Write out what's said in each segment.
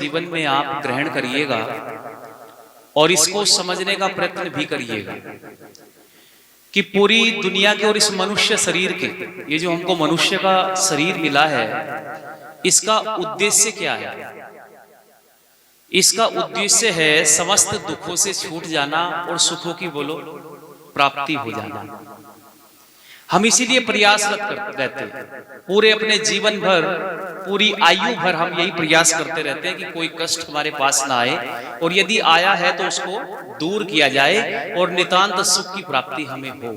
जीवन में आप ग्रहण करिएगा और इसको समझने का प्रयत्न भी करिएगा कि पूरी दुनिया के और इस मनुष्य शरीर के, ये जो हमको मनुष्य का शरीर मिला है, इसका उद्देश्य क्या है? इसका उद्देश्य है समस्त दुखों से छूट जाना और सुखों की बोलो प्राप्ति हो जाना। हम इसीलिए प्रयासरत करते रहते हैं, पूरे अपने जीवन भर, पूरी आयु भर हम यही प्रयास करते रहते हैं कि कोई कष्ट हमारे पास ना आए, और यदि आया है तो उसको दूर किया जाए और नितांत सुख की प्राप्ति हमें हो।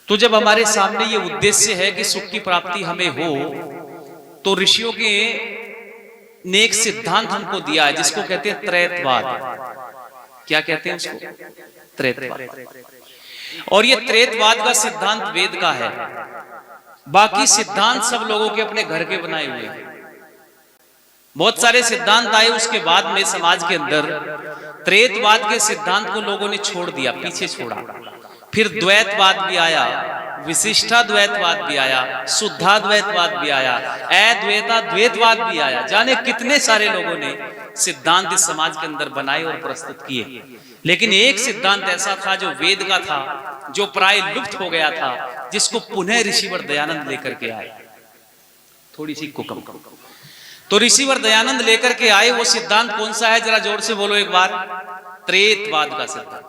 तो जब हमारे सामने ये उद्देश्य है कि सुख की प्राप्ति हमें हो, तो ऋषियों के ने एक सिद्धांत हमको दिया है जिसको कहते हैं त्रैतवाद। क्या कहते हैं उसको? त्रैतवाद। और ये त्रैतवाद का सिद्धांत वेद का है, बाकी सिद्धांत सब लोगों के अपने घर के बनाए हुए हैं। बहुत सारे सिद्धांत आए उसके बाद में समाज के अंदर, त्रैतवाद के सिद्धांत को लोगों ने छोड़ दिया, पीछे छोड़ा। फिर द्वैतवाद भी आया, विशिष्टाद्वैतवाद भी आया, शुद्धाद्वैतवाद भी आया, अद्वैताद्वैतवाद भी आया। जाने कितने सारे लोगों ने सिद्धांत इस समाज के अंदर बनाए और प्रस्तुत किए, लेकिन एक सिद्धांत ऐसा था जो वेद का था, जो प्राय लुप्त हो गया था, जिसको पुनः ऋषिवर दयानंद लेकर के आए। थोड़ी सी कुकम तो ऋषिवर दयानंद लेकर के आए। वो सिद्धांत कौन सा है? जरा जोर से बोलो एक बार। त्रैतवाद का सिद्धांत।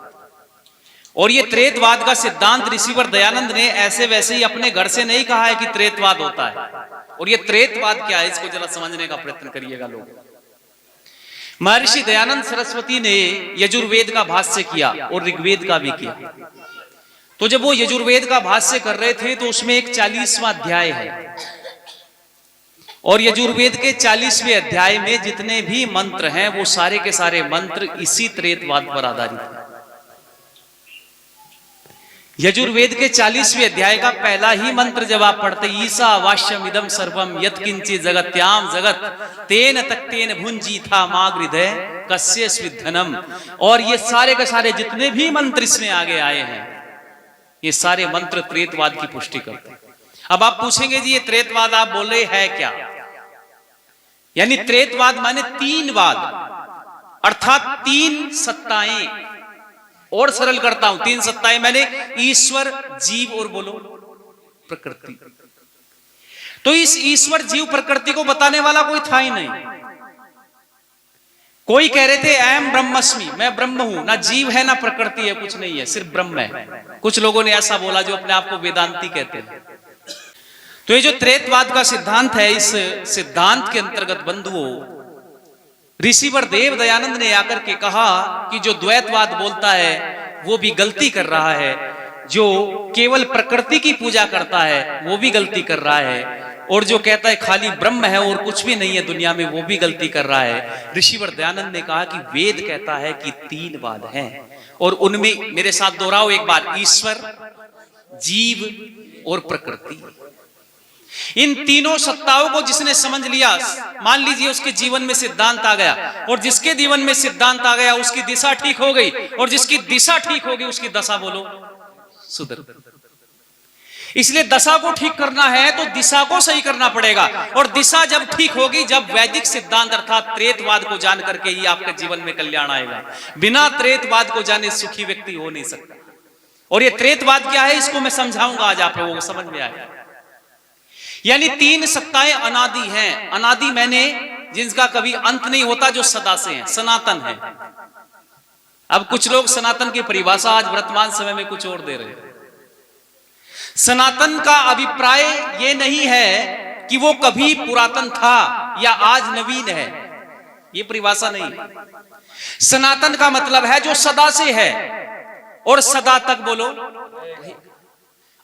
और ये त्रैतवाद का सिद्धांत ऋषिवर दयानंद ने ऐसे वैसे ही अपने घर से नहीं कहा है कि त्रैतवाद होता है। और ये त्रैतवाद क्या है, इसको जरा समझने का प्रयत्न करिएगा लोग। महर्षि दयानंद सरस्वती ने यजुर्वेद का भाष्य किया और ऋग्वेद का भी किया। तो जब वो यजुर्वेद का भाष्य कर रहे थे तो उसमें एक 40वां अध्याय है, और यजुर्वेद के 40वें अध्याय में जितने भी मंत्र हैं वो सारे के सारे मंत्र इसी त्रैतवाद पर आधारित हैं। यजुर्वेद के 40वें अध्याय का पहला ही मंत्र जब आप पढ़ते, ईसा वाष्यम इदम सर्वम यत्किंचि जगत्याम जगत तेन तक्तेन भुंजी था मागृधय कस्य स्विद्धनम। और ये सारे के सारे जितने भी मंत्र इसमें आगे आए हैं, ये सारे मंत्र त्रैतवाद की पुष्टि करते हैं। अब आप पूछेंगे जी ये त्रैतवाद आप बोल रहे हैं क्या? यानी त्रैतवाद माने तीन वाद, अर्थात तीन सत्ताएं। और सरल करता हूं, तीन सत्ताएं मैंने ईश्वर, जीव और बोलो प्रकृति। तो इस ईश्वर जीव प्रकृति को बताने वाला कोई था ही नहीं। कोई कह रहे थे अहम ब्रह्मस्मि, मैं ब्रह्म हूं, ना जीव है ना प्रकृति है, कुछ नहीं है, सिर्फ ब्रह्म है। कुछ लोगों ने ऐसा बोला जो अपने आप को वेदांती कहते हैं। तो ये जो त्रैतवाद का सिद्धांत है, इस सिद्धांत के अंतर्गत बंधुओं, ऋषिवर देव दयानंद ने आकर के कहा कि जो द्वैतवाद बोलता है वो भी गलती कर रहा है, जो केवल प्रकृति की पूजा करता है वो भी गलती कर रहा है, और जो कहता है खाली ब्रह्म है और कुछ भी नहीं है दुनिया में वो भी गलती कर रहा है। ऋषिवर दयानंद ने कहा कि वेद कहता है कि तीन वाद हैं, और उनमें मेरे साथ दोहराओ एक बार, ईश्वर, जीव और प्रकृति। इन तीनों सत्ताओं को जिसने समझ लिया, मान लीजिए उसके जीवन में सिद्धांत आ गया, और जिसके जीवन में सिद्धांत आ गया उसकी दिशा ठीक हो गई, और जिसकी दिशा ठीक हो गई उसकी दशा बोलो सुधर। इसलिए दशा को ठीक करना है तो दिशा को सही करना पड़ेगा, और दिशा जब ठीक होगी जब वैदिक सिद्धांत अर्थात त्रैतवाद को जान करके ही आपके जीवन में कल्याण आएगा। बिना त्रैतवाद को जाने सुखी व्यक्ति हो नहीं सकता। और ये त्रैतवाद क्या है इसको मैं समझाऊंगा, आज आप लोगों को समझ में आएगा। यानी तीन सत्ताएं अनादि हैं। अनादि मैंने जिनका कभी अंत नहीं होता, जो सदा से हैं, सनातन है। अब कुछ लोग सनातन की परिभाषा आज वर्तमान समय में कुछ और दे रहे हैं। सनातन का अभिप्राय ये नहीं है कि वो कभी पुरातन था या आज नवीन है, ये परिभाषा नहीं। सनातन का मतलब है जो सदा से है और सदा तक बोलो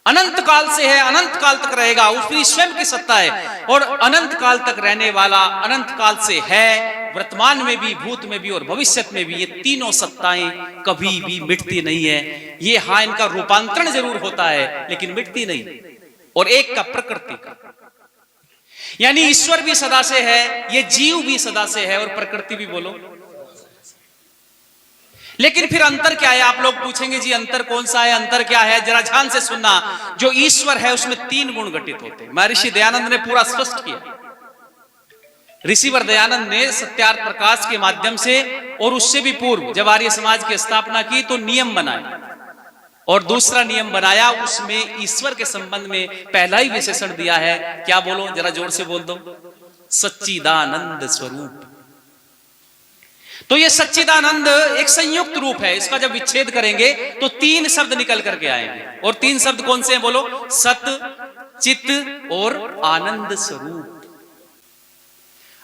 अनंत काल से है, अनंत काल तक रहेगा, उसकी स्वयं की सत्ता है, और अनंत काल तक रहने वाला, अनंत काल से है, वर्तमान में भी, भूत में भी और भविष्य में भी। ये तीनों सत्ताएं कभी भी मिटती नहीं है। ये हाँ, इनका रूपांतरण जरूर होता है लेकिन मिटती नहीं। और एक का प्रकृति का, यानी ईश्वर भी सदा से है, ये जीव भी सदा से है, और प्रकृति भी बोलो। लेकिन फिर अंतर क्या है? आप लोग पूछेंगे जी अंतर कौन सा है, अंतर क्या है? जरा ध्यान से सुनना। जो ईश्वर है उसमें तीन गुण घटित होते हैं। महर्षि दयानंद ने पूरा स्पष्ट किया। ऋषिवर दयानंद ने सत्यार्थ प्रकाश के माध्यम से और उससे भी पूर्व जब आर्य समाज की स्थापना की तो नियम बनाए, और दूसरा नियम बनाया, उसमें ईश्वर के संबंध में पहला ही विशेषण दिया है। क्या बोलो, जरा जोर से बोल दो, सच्चिदानंद स्वरूप। तो ये सच्चिदानंद एक संयुक्त रूप है, इसका जब विच्छेद करेंगे तो 3 शब्द निकल करके आएंगे, और 3 शब्द कौन से हैं बोलो, सत, चित्त और आनंद स्वरूप।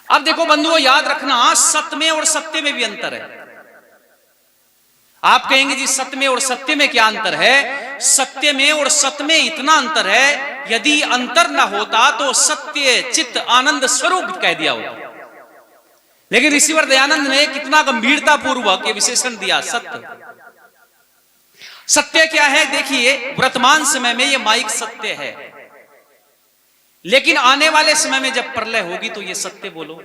अब देखो बंधुओं, याद रखना, सत्य में और सत्य में भी अंतर है। आप कहेंगे जी सत्य में और सत्य में क्या अंतर है? सत्य में और सत्य में इतना अंतर है, यदि अंतर ना होता तो सत्य चित्त आनंद स्वरूप कह दिया होता। लेकिन ऋषिवर दयानंद ने कितना गंभीरता पूर्वक ये विशेषण दिया, सत्य। सत्य क्या है? देखिए, वर्तमान समय में ये माइक सत्य है, लेकिन आने वाले समय में जब प्रलय होगी तो ये सत्य बोलो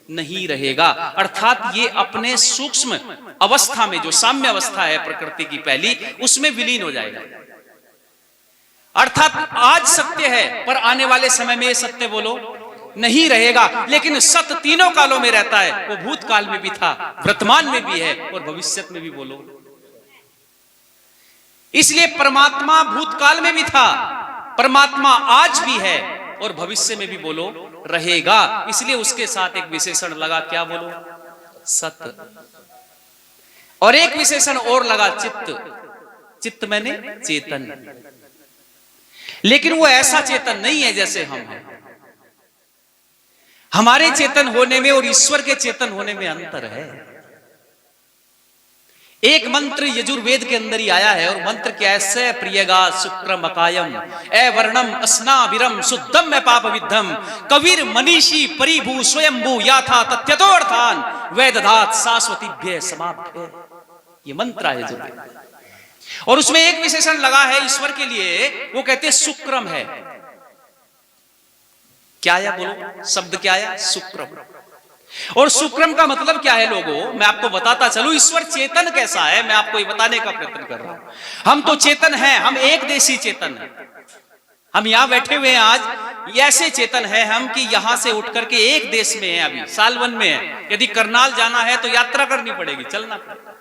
नहीं रहेगा। अर्थात ये अपने सूक्ष्म अवस्था में, जो साम्य अवस्था है प्रकृति की पहली, उसमें विलीन हो जाएगा। अर्थात आज सत्य है पर आने वाले समय में ये सत्य बोलो नहीं रहेगा। लेकिन सत्य तीनों कालों में रहता है, वो भूतकाल में भी था, वर्तमान में भी है और भविष्य में भी बोलो। इसलिए परमात्मा भूतकाल में भी था, परमात्मा आज भी है और भविष्य में भी बोलो रहेगा। इसलिए उसके साथ एक विशेषण लगा, क्या बोलो, सत्य। और एक विशेषण और लगा, चित्त। चित्त मैंने चेतन, लेकिन वो ऐसा चेतन नहीं है जैसे हम हैं। हमारे चेतन होने में और ईश्वर के चेतन होने में अंतर है। एक मंत्र यजुर्वेद के अंदर ही आया है, और मंत्र कैसे, प्रियगा शुक्रम अकायम ए वर्णम अस्नाविरम शुद्धम में पाप विद्धम कबीर मनीषी परिभू स्वयंभू याथा तथ्यतो अर्थान वेदधात शाश्वतीभ्य समाभ्य। ये मंत्र है यजुर्वेद, और उसमें एक विशेषण लगा है ईश्वर के लिए, वो कहते हैं शुक्रम है। क्या आया बोलो, शब्द क्या आया, शुक्रम। और शुक्रम का मतलब क्या है लोगों, मैं आपको बताता चलूं। ईश्वर चेतन कैसा है, मैं आपको ये बताने का प्रयत्न कर रहा हूं। हम तो चेतन हैं, हम एक देशी चेतन है। हम यहां बैठे हुए हैं आज, ऐसे चेतन है हम कि यहां से उठ करके एक देश में है, अभी सालवन में है। यदि करनाल जाना है तो यात्रा करनी पड़ेगी, चलना पड़ेगा।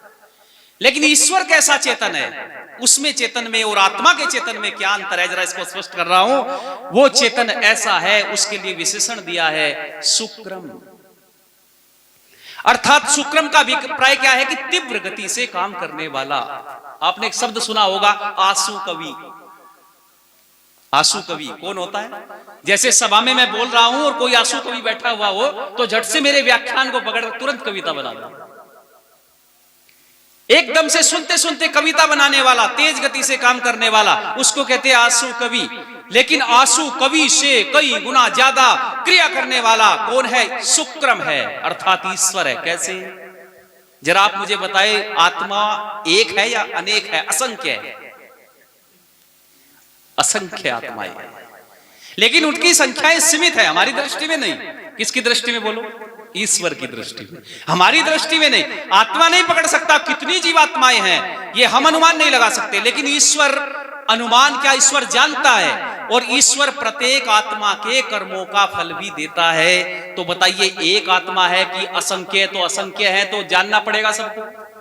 लेकिन ईश्वर कैसा चेतन है, उसमें चेतन में और आत्मा के चेतन में क्या अंतर है, जरा इसको स्पष्ट कर रहा हूं। वो चेतन ऐसा है, उसके लिए विशेषण दिया है शुक्रम। अर्थात शुक्रम का अभिप्राय क्या है कि तीव्र गति से काम करने वाला। आपने एक शब्द सुना होगा, आंसू कवि। आंसू कवि कौन होता है? जैसे सभा में मैं बोल रहा हूं और कोई आंसू कवि बैठा हुआ हो तो झट से मेरे व्याख्यान को पकड़ तुरंत कविता बना दो। एकदम से सुनते सुनते कविता बनाने वाला, तेज गति से काम करने वाला, उसको कहते हैं आंसू कवि। लेकिन आंसू कवि से कई गुना ज्यादा क्रिया करने वाला कौन है? शुक्रम है, अर्थात ईश्वर है। कैसे? जरा आप मुझे बताए, आत्मा एक है या अनेक है, असंख्य है? असंख्य आत्माएं है, लेकिन उनकी संख्याएं सीमित है, हमारी दृष्टि में नहीं। किसकी दृष्टि में बोलो? ईश्वर की दृष्टि में, हमारी दृष्टि में नहीं। आत्मा नहीं पकड़ सकता कितनी जीवात्माएं हैं, ये हम अनुमान नहीं लगा सकते। लेकिन ईश्वर अनुमान क्या, ईश्वर जानता है, और ईश्वर प्रत्येक आत्मा के कर्मों का फल भी देता है। तो बताइए, एक आत्मा है कि असंख्य? तो असंख्य है तो जानना पड़ेगा सबको।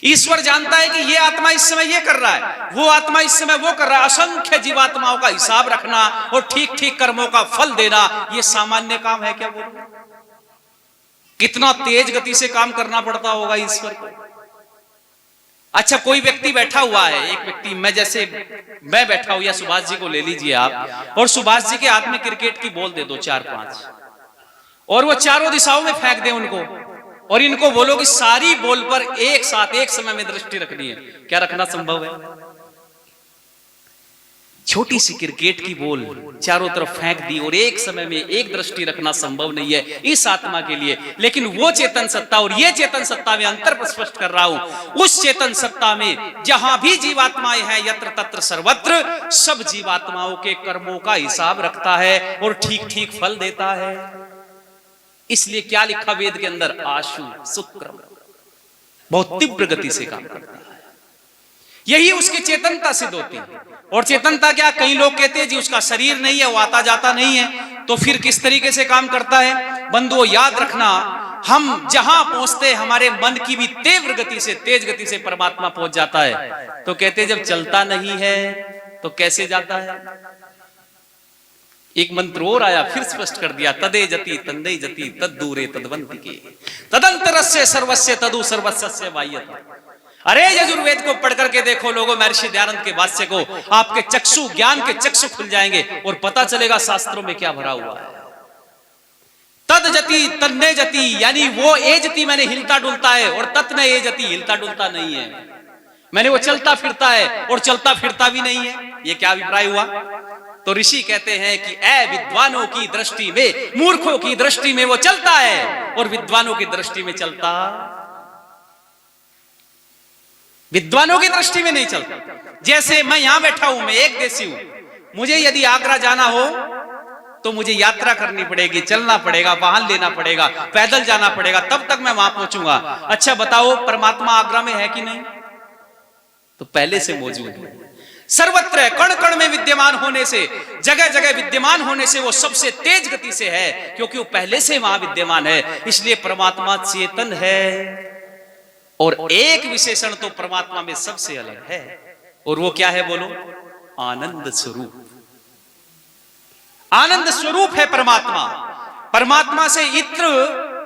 ईश्वर जानता है कि ये आत्मा इस समय ये कर रहा है, वो आत्मा इस समय वो कर रहा है। असंख्य जीवात्माओं का हिसाब रखना और ठीक ठीक कर्मों का फल देना, ये सामान्य काम है क्या? बोलो, कितना तेज गति से काम करना पड़ता होगा ईश्वर को। अच्छा, कोई व्यक्ति बैठा हुआ है, एक व्यक्ति, मैं बैठा हूं, या सुभाष जी को ले लीजिए आप, और सुभाष जी के हाथ में क्रिकेट की बॉल दे दो 4-5, और वो चारों दिशाओं में फेंक दे उनको, और इनको बोलो कि सारी बॉल पर एक साथ एक समय में दृष्टि रखनी है। क्या रखना संभव है? छोटी सी क्रिकेट की बॉल चारों तरफ फेंक दी और एक समय में एक दृष्टि रखना संभव नहीं है इस आत्मा के लिए। लेकिन वो चेतन सत्ता और ये चेतन सत्ता में अंतर स्पष्ट कर रहा हूं। उस चेतन सत्ता में जहां भी जीवात्माएं हैं, यत्र तत्र सर्वत्र, सब जीवात्माओं के कर्मों का हिसाब रखता है और ठीक ठीक फल देता है। इसलिए क्या लिखा वेद के अंदर? आशु शुक्र, बहुत तीव्र गति से काम करता है। यही उसकी चेतनता सिद्ध होती है। और चेतनता क्या, कई लोग कहते हैं जी उसका शरीर नहीं है, वो आता जाता नहीं है, तो फिर किस तरीके से काम करता है? बंधुओं याद रखना, हम जहां पहुंचते हमारे मन की भी तीव्र गति से, तेज गति से परमात्मा पहुंच जाता है। तो कहते जब चलता नहीं है तो कैसे जाता है? एक मंत्र और आया, फिर स्पष्ट कर दिया, तदे जति तंदे जति तद दूरे तदवंति के तदंतरस्य सर्वस्य तदु सर्वस्य वाह्यता। अरे यजुर्वेद को पढ़ करके देखो लोगों, महर्षि दयानंद के भाष्य को, आपके चक्षु, ज्ञान के चक्षु खुल जाएंगे और पता चलेगा शास्त्रों में क्या भरा हुआ है। तद जति तन्ने जति, यानी वो ए जति मैंने हिलता डुलता है, और तत् ने ए जति हिलता डुलता नहीं है, मैंने वो चलता फिरता है और चलता फिरता भी नहीं है। ये क्या अभिप्राय हुआ? तो ऋषि कहते हैं कि ए विद्वानों की दृष्टि में, मूर्खों की दृष्टि में वो चलता है और विद्वानों की दृष्टि में चलता, विद्वानों की दृष्टि में नहीं चलता। जैसे मैं यहां बैठा हूं, मैं एक देशी हूं, मुझे यदि आगरा जाना हो तो मुझे यात्रा करनी पड़ेगी, चलना पड़ेगा, वाहन लेना पड़ेगा, पैदल जाना पड़ेगा, तब तक मैं वहां पहुंचूंगा। अच्छा बताओ, परमात्मा आगरा में है कि नहीं? तो पहले से मौजूद है, सर्वत्र कण कण में विद्यमान होने से, जगह जगह विद्यमान होने से वो सबसे तेज गति से है, क्योंकि वो पहले से वहां विद्यमान है। इसलिए परमात्मा चेतन है, और एक विशेषण तो परमात्मा में सबसे अलग है, और वो क्या है बोलो? आनंद स्वरूप। आनंद स्वरूप है परमात्मा। परमात्मा से इत्र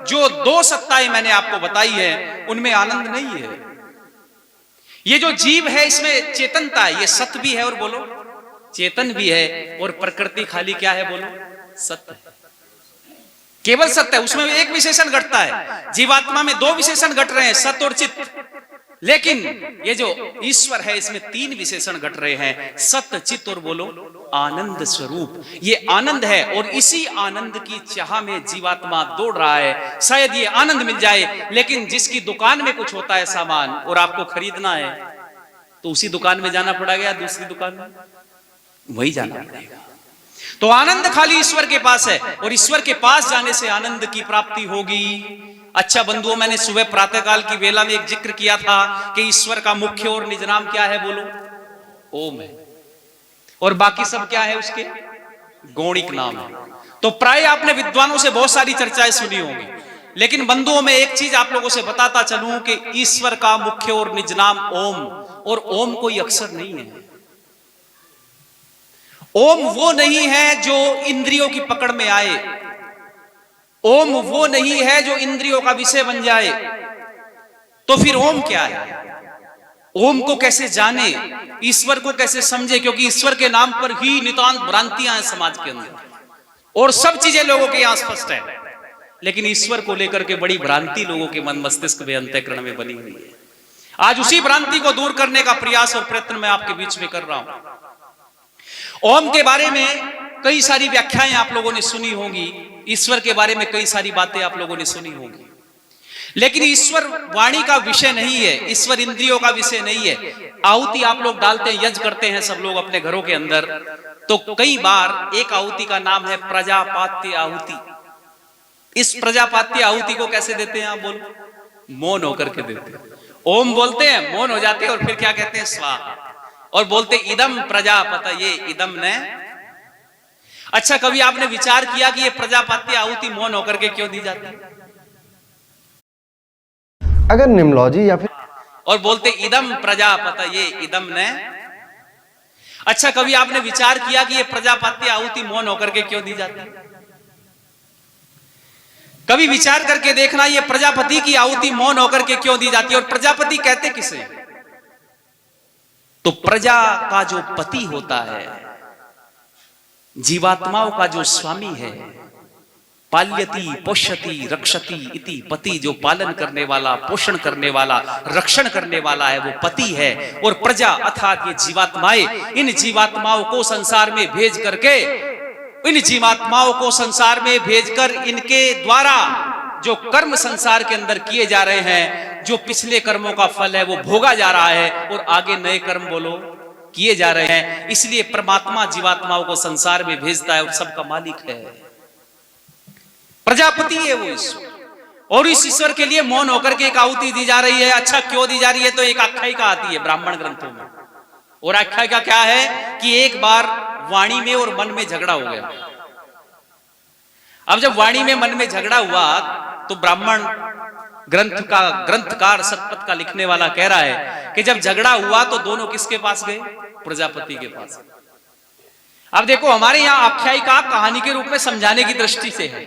जो दो सत्ताएं मैंने आपको बताई है, उनमें आनंद नहीं है। ये जो जीव है इसमें चेतनता है, ये सत्य भी है और बोलो चेतन भी है, और प्रकृति खाली क्या है बोलो? सत्य है, केवल सत्य है। उसमें एक विशेषण घटता है, जीवात्मा में दो विशेषण घट रहे हैं, सत्य और चित्त। लेकिन ये जो ईश्वर है इसमें तीन विशेषण घट रहे हैं, सत्य, चित्त और बोलो आनंद स्वरूप। ये आनंद है, और इसी आनंद की चाह में जीवात्मा दौड़ रहा है। शायद ये आनंद मिल जाए, लेकिन जिसकी दुकान में कुछ होता है सामान और आपको खरीदना है, तो उसी दुकान में जाना पड़ेगा, दूसरी दुकान में वही जाना पड़ेगा। तो आनंद खाली ईश्वर के पास है, और ईश्वर के पास जाने से आनंद की प्राप्ति होगी। अच्छा बंधुओं, मैंने सुबह प्रातःकाल की वेला में एक जिक्र किया था कि ईश्वर का मुख्य और निज नाम क्या है बोलो? ओम है, और बाकी सब क्या है उसके? गौणिक नाम है। तो प्राय आपने विद्वानों से बहुत सारी चर्चाएं सुनी होंगी, लेकिन बंधुओं में एक चीज आप लोगों से बताता चलूं कि ईश्वर का मुख्य और निज नाम ओम, और ओम कोई अक्षर नहीं है। ओम वो नहीं है जो इंद्रियों की पकड़ में आए, ओम वो नहीं है जो इंद्रियों का विषय बन जाए। तो फिर ओम क्या है? ओम को कैसे जाने, ईश्वर को कैसे समझे? क्योंकि ईश्वर के नाम पर ही नितांत भ्रांतियां हैं समाज के अंदर, और सब चीजें लोगों के यहां स्पष्ट है, लेकिन ईश्वर को लेकर के बड़ी भ्रांति लोगों के मन मस्तिष्क में, अंतःकरण में बनी हुई है। आज उसी भ्रांति को दूर करने का प्रयास और प्रयत्न मैं आपके बीच में कर रहा हूं। ओम के बारे में कई सारी व्याख्याएं आप लोगों ने सुनी होंगी, ईश्वर के बारे में कई सारी बातें आप लोगों ने सुनी होंगी, लेकिन ईश्वर वाणी का विषय नहीं है, ईश्वर इंद्रियों का विषय नहीं है। आहुति आप लोग डालते हैं, यज्ञ करते हैं सब लोग अपने घरों के अंदर, तो कई बार एक आहुति का नाम है प्रजापात्य आहुति। इस प्रजापात्य आहुति को कैसे देते हैं आप बोलो? मौन होकर के देते हैं। ओम बोलते हैं, मौन हो जाते हैं, और फिर क्या कहते हैं? स्वाहा, और बोलते इदम प्रजापतये इदम ने। अच्छा कभी आपने विचार किया कि ये प्रजापत्य आहुति मौन होकर के क्यों दी जाती है? अगर निम्नोलॉजी या फिर, और बोलते इदम प्रजापतये इदम ने। अच्छा कभी आपने विचार किया कि ये प्रजापत्य आहुति मौन होकर के क्यों दी जाती है? कभी विचार करके देखना, ये प्रजापति की आहुति मौन होकर के क्यों दी जाती है? और प्रजापति कहते किसे? तो प्रजा का जो पति होता है, जीवात्माओं का जो स्वामी है, पाल्यति पोष्यति रक्षति इति, पति जो पालन करने वाला, पोषण करने वाला, रक्षण करने वाला है, वो पति है। और प्रजा अर्थात ये जीवात्माएं, इन जीवात्माओं को संसार में भेज करके, इन जीवात्माओं को संसार में भेजकर इनके द्वारा जो कर्म संसार के अंदर किए जा रहे हैं, जो पिछले कर्मों का फल है वो भोगा जा रहा है, और आगे नए कर्म बोलो किए जा रहे हैं। इसलिए परमात्मा जीवात्माओं को संसार में भेजता है और सबका मालिक है, प्रजापति है वो ईश्वर। और इस ईश्वर के लिए मौन होकर के एक आहुति दी जा रही है। अच्छा क्यों दी जा रही है? तो एक आख्यायिका आती है ब्राह्मण ग्रंथों में, और आख्यायिका क्या है कि एक बार वाणी में और मन में झगड़ा हो गया, अब जब वाणी में मन में झगड़ा हुआ तो ब्राह्मण ग्रंथकार सतपथ का लिखने वाला कह रहा है कि जब झगड़ा हुआ तो दोनों किसके पास गए? प्रजापति के पास। अब देखो हमारे यहां आख्यायिका कहानी के रूप में समझाने की दृष्टि से है।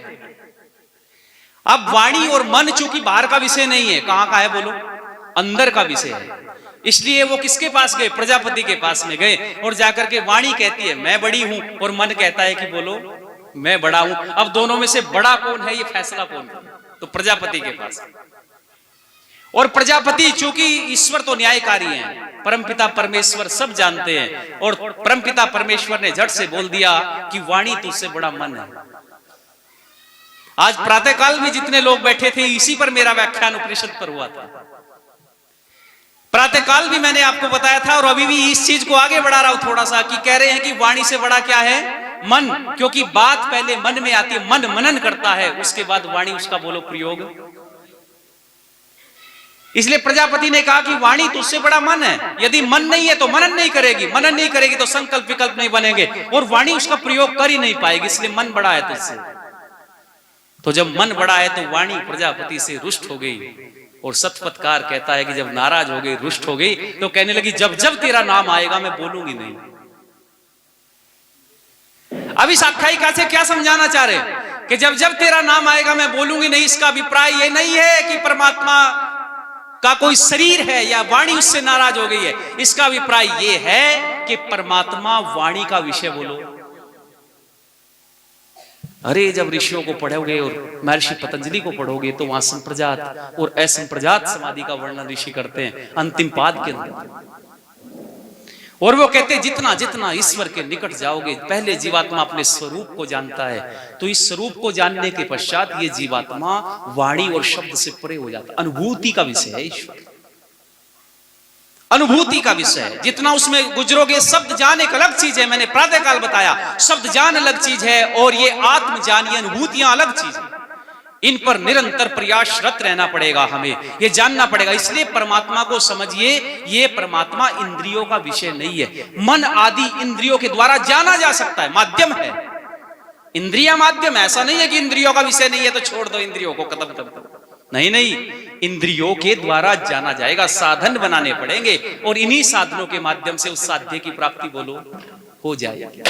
अब वाणी और मन चूंकि बाहर का विषय नहीं है, कहां का है बोलो? अंदर का विषय है। इसलिए वो किसके पास गए? प्रजापति के पास में गए और जाकर के वाणी कहती है मैं बड़ी हूं और मन कहता है कि बोलो मैं बड़ा हूं। अब दोनों में से बड़ा कौन है, ये फैसला कौन है? तो प्रजापति के पास। और प्रजापति चूंकि ईश्वर तो न्यायकारी हैं, परमपिता परमेश्वर सब जानते हैं, और परमपिता परमेश्वर ने झट से बोल दिया कि वाणी तुझसे बड़ा मन है। आज प्रातःकाल में जितने लोग बैठे थे इसी पर मेरा व्याख्यान उपनिषद पर हुआ था। प्रातःकाल भी मैंने आपको बताया था और अभी भी इस चीज को आगे बढ़ा रहा हूं थोड़ा सा, कि कह रहे हैं कि वाणी से बड़ा क्या है? मन। क्योंकि बात पहले मन में आती है, मन मनन करता है, उसके बाद वाणी उसका बोलो प्रयोग। इसलिए प्रजापति ने कहा कि वाणी तुझसे बड़ा मन है। यदि मन नहीं है तो मनन नहीं करेगी, मनन नहीं करेगी तो संकल्प विकल्प नहीं बनेंगे और वाणी उसका प्रयोग कर ही नहीं पाएगी, इसलिए मन बड़ा है तुझसे। तो जब मन बड़ा है तो वाणी प्रजापति से रुष्ट हो गई। और सतपथकार कहता है कि जब नाराज हो गई, रुष्ट हो गई, तो कहने लगी जब जब तेरा नाम आएगा मैं बोलूंगी नहीं। अब इस आख्यायिका से क्या समझाना चाह रहे हैं कि जब जब तेरा नाम आएगा मैं बोलूंगी नहीं, इसका अभिप्राय यह नहीं है कि परमात्मा का कोई शरीर है या वाणी उससे नाराज हो गई है। इसका अभिप्राय यह है कि परमात्मा वाणी का विषय बोलो। अरे जब ऋषियों को पढ़ोगे और महर्षि पतंजलि को पढ़ोगे तो वहां संप्रजात और असंप्रजात समाधि का वर्णन ऋषि करते हैं अंतिम पाद के अंदर। और वो कहते हैं जितना जितना ईश्वर के निकट जाओगे, पहले जीवात्मा अपने स्वरूप को जानता है, तो इस स्वरूप को जानने के पश्चात ये जीवात्मा वाणी और शब्द से परे हो जाता है। अनुभूति का विषय है ईश्वर, अनुभूति का विषय है। जितना उसमें गुजरोगे, शब्द जान एक अलग चीज है, मैंने प्रातःकाल बताया, शब्द जान अलग चीज है और ये आत्म जान, ये अनुभूतियां अलग चीज है। इन पर निरंतर प्रयासरत रहना पड़ेगा, हमें ये जानना पड़ेगा। इसलिए परमात्मा को समझिए, ये परमात्मा इंद्रियों का विषय नहीं है। मन आदि इंद्रियों के द्वारा जाना जा सकता है, माध्यम है। इंद्रिया माध्यम, ऐसा नहीं है कि इंद्रियों का विषय नहीं है तो छोड़ दो इंद्रियों को, खत्म कर दो। नहीं नहीं, इंद्रियों के द्वारा जाना जाएगा, साधन बनाने पड़ेंगे और इन्हीं साधनों के माध्यम से उस साध्य की प्राप्ति बोलो हो जाएगी।